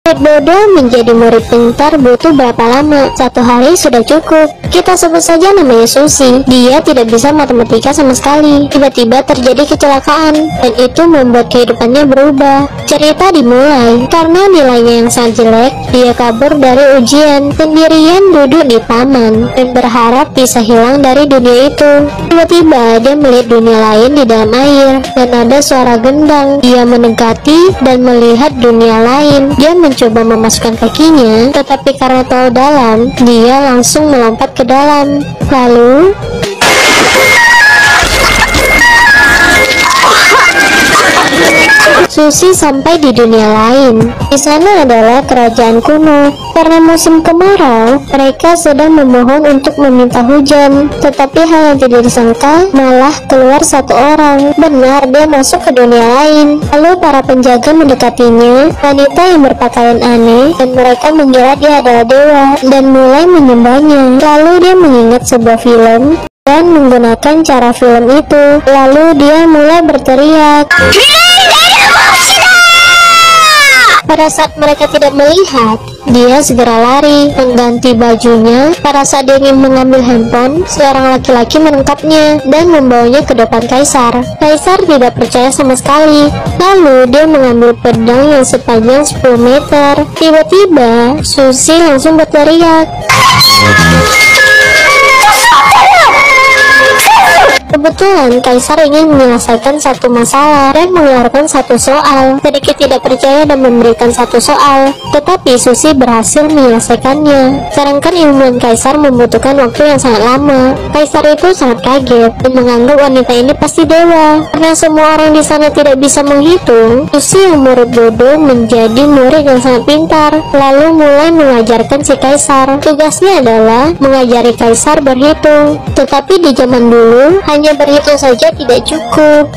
Murid bodoh menjadi murid pintar butuh berapa lama? 1 hari sudah cukup. Kita sebut saja namanya Susi. Dia tidak bisa matematika sama sekali. Tiba-tiba terjadi kecelakaan, dan itu membuat kehidupannya berubah. Cerita dimulai karena nilainya yang sangat jelek. Dia kabur dari ujian, sendirian duduk di taman, dan berharap bisa hilang dari dunia itu. Tiba-tiba dia melihat dunia lain di dalam air, dan ada suara gendang. Dia mendekati dan melihat dunia lain. Dia mencoba memasukkan kakinya, tetapi karena terlalu dalam, dia langsung melompat ke dalam. Lalu Susi sampai di dunia lain. Di sana adalah kerajaan kuno. Karena musim kemarau, mereka sedang memohon untuk meminta hujan. Tetapi hal yang tidak disangka, malah keluar satu orang. Benar, dia masuk ke dunia lain. Lalu para penjaga mendekatinya, wanita yang berpakaian aneh, dan mereka mengira dia adalah dewa, dan mulai menyembahnya. Lalu dia mengingat sebuah film, dan menggunakan cara film itu. Lalu dia mulai berteriak. Pada saat mereka tidak melihat, dia segera lari, mengganti bajunya. Pada saat dia ingin mengambil handphone, seorang laki-laki menangkapnya dan membawanya ke depan kaisar. Kaisar tidak percaya sama sekali. Lalu dia mengambil pedang yang sepanjang 10 meter. Tiba-tiba, Susi langsung berteriak. Kebetulan Kaisar ingin menyelesaikan satu masalah dan mengeluarkan satu soal. Sedikit tidak percaya dan memberikan satu soal, tetapi Susi berhasil menyelesaikannya. Sedangkan ilmuwan Kaisar membutuhkan waktu yang sangat lama. Kaisar itu sangat kaget dan menganggap wanita ini pasti dewa. Karena semua orang di sana tidak bisa menghitung, Susi yang murid bodoh menjadi murid yang sangat pintar, lalu mulai mengajarkan si Kaisar. Tugasnya adalah mengajari Kaisar berhitung. Tetapi di zaman dulu, hanya berhitung saja tidak cukup.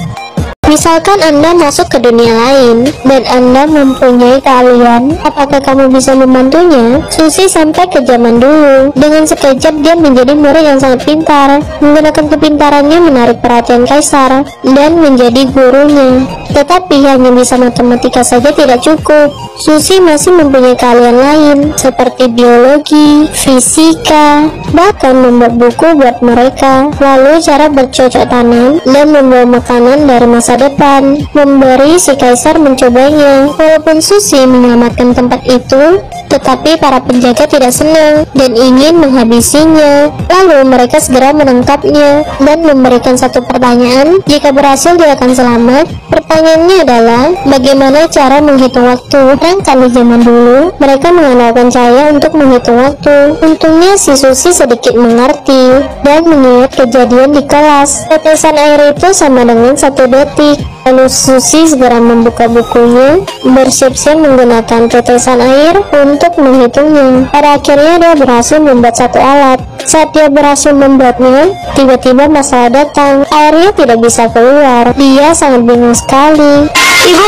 Misalkan Anda masuk ke dunia lain dan Anda mempunyai keahlian, apakah kamu bisa membantunya? Susi sampai ke zaman dulu. Dengan sekejap dia menjadi murid yang sangat pintar. Menggunakan kepintarannya menarik perhatian Kaisar dan menjadi gurunya. Tetapi hanya bisa matematika saja tidak cukup. Susi masih mempunyai keahlian lain seperti biologi, fisika, bahkan membuat buku buat mereka. Lalu cara bercocok tanam dan membawa makanan dari masa depan. Memberi si Kaisar mencobanya. Walaupun Susi menyelamatkan tempat itu, tetapi para penjaga tidak senang dan ingin menghabisinya. Lalu mereka segera menangkapnya dan memberikan satu pertanyaan. Jika berhasil dia akan selamat. Pertanyaannya adalah bagaimana cara menghitung waktu. Kali zaman dulu mereka mengandalkan cahaya untuk menghitung waktu. Untungnya si Susi sedikit mengerti dan mengingat kejadian di kelas. Tetesan air itu sama dengan 1 detik. Lalu Susi segera membuka bukunya, bersiap-siap menggunakan tetesan air untuk menghitungnya. Pada akhirnya dia berhasil membuat satu alat. Saat dia berhasil membuatnya, tiba-tiba masalah datang. Airnya tidak bisa keluar. Dia sangat bingung sekali. Ibu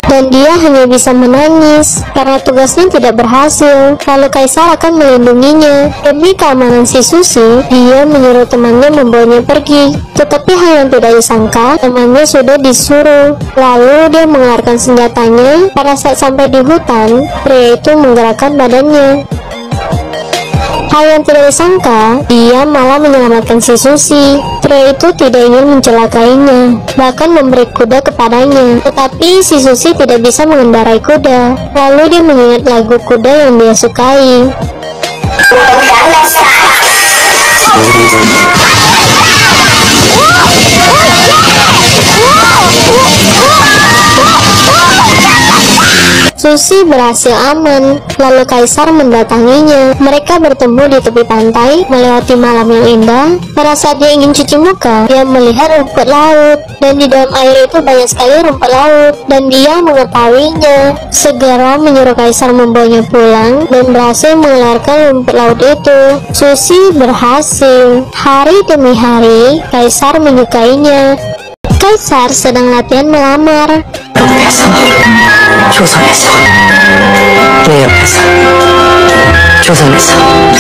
dan dia hanya bisa menangis karena tugasnya tidak berhasil. Lalu Kaisar akan melindunginya. Demi keamanan si Susi, dia menyuruh temannya membawanya pergi. Tetapi hal yang tidak disangka, temannya sudah disuruh. Lalu dia mengeluarkan senjatanya. Pada saat sampai di hutan, pria itu menggerakkan badannya. Hal yang tidak disangka, dia malah menyelamatkan si Susi. Pria itu tidak ingin mencelakainya, bahkan memberi kuda kepadanya. Tetapi si Susi tidak bisa mengendarai kuda. Lalu dia mengingat lagu kuda yang dia sukai. Susi berhasil aman. Lalu Kaisar mendatanginya. Mereka bertemu di tepi pantai, melewati malam yang indah. Pada saat dia ingin cuci muka, dia melihat rumput laut, dan di dalam air itu banyak sekali rumput laut, dan dia mengetahuinya. Segera menyuruh Kaisar membawanya pulang, dan berhasil mengeluarkan rumput laut itu. Susi berhasil. Hari demi hari, Kaisar menyukainya. Kaisar sedang latihan melamar.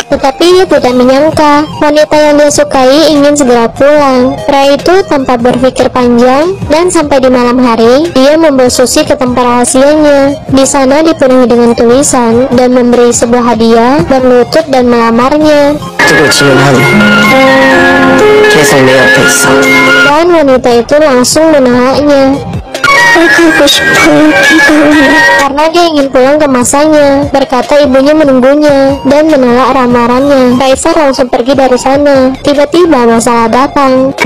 Tetapi ia tidak menyangka wanita yang dia sukai ingin segera pulang. Pria itu tanpa berpikir panjang dan sampai di malam hari dia membawa Susi ke tempat rahasianya. Di sana dipenuhi dengan tulisan dan memberi sebuah hadiah, berlutut dan melamarnya. Dan wanita itu langsung menolaknya karena dia ingin pulang ke masanya. Berkata ibunya menunggunya dan menolak lamarannya. Kaisar langsung pergi dari sana. Tiba-tiba masalah datang.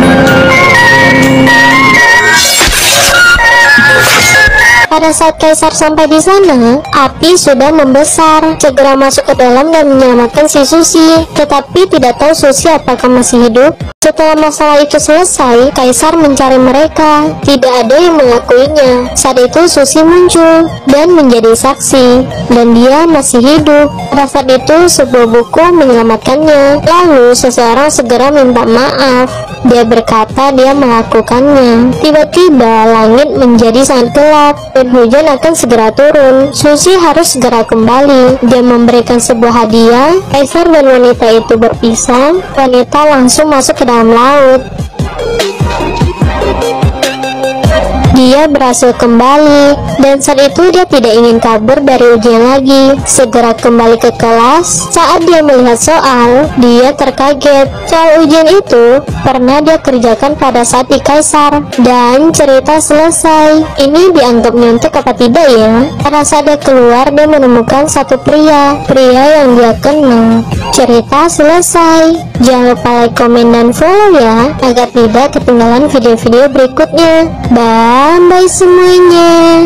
Pada saat Kaisar sampai di sana, api sudah membesar. Segera masuk ke dalam dan menyelamatkan si Susi. Tetapi tidak tahu Susi apakah masih hidup. Setelah masalah itu selesai, Kaisar mencari mereka. Tidak ada yang mengakuinya. Saat itu Susi muncul dan menjadi saksi, dan dia masih hidup. Pada saat itu sebuah buku menyelamatkannya. Lalu seseorang segera minta maaf. Dia berkata dia melakukannya. Tiba-tiba langit menjadi sangat gelap dan hujan akan segera turun. Susi harus segera kembali. Dia memberikan sebuah hadiah. Kaisar dan wanita itu berpisah. Wanita langsung masuk ke dalam laut. Dia berhasil kembali, dan saat itu dia tidak ingin kabur dari ujian lagi. Segera kembali ke kelas. Saat dia melihat soal, dia terkaget. Soal ujian itu pernah dia kerjakan pada saat di Kaisar, dan cerita selesai. Ini dianggap nyontek apa tidak ya? Pada saat dia keluar, dia menemukan satu pria yang dia kenal. Cerita selesai. Jangan lupa like, komen, dan follow ya, agar tidak ketinggalan video-video berikutnya. Bye semuanya.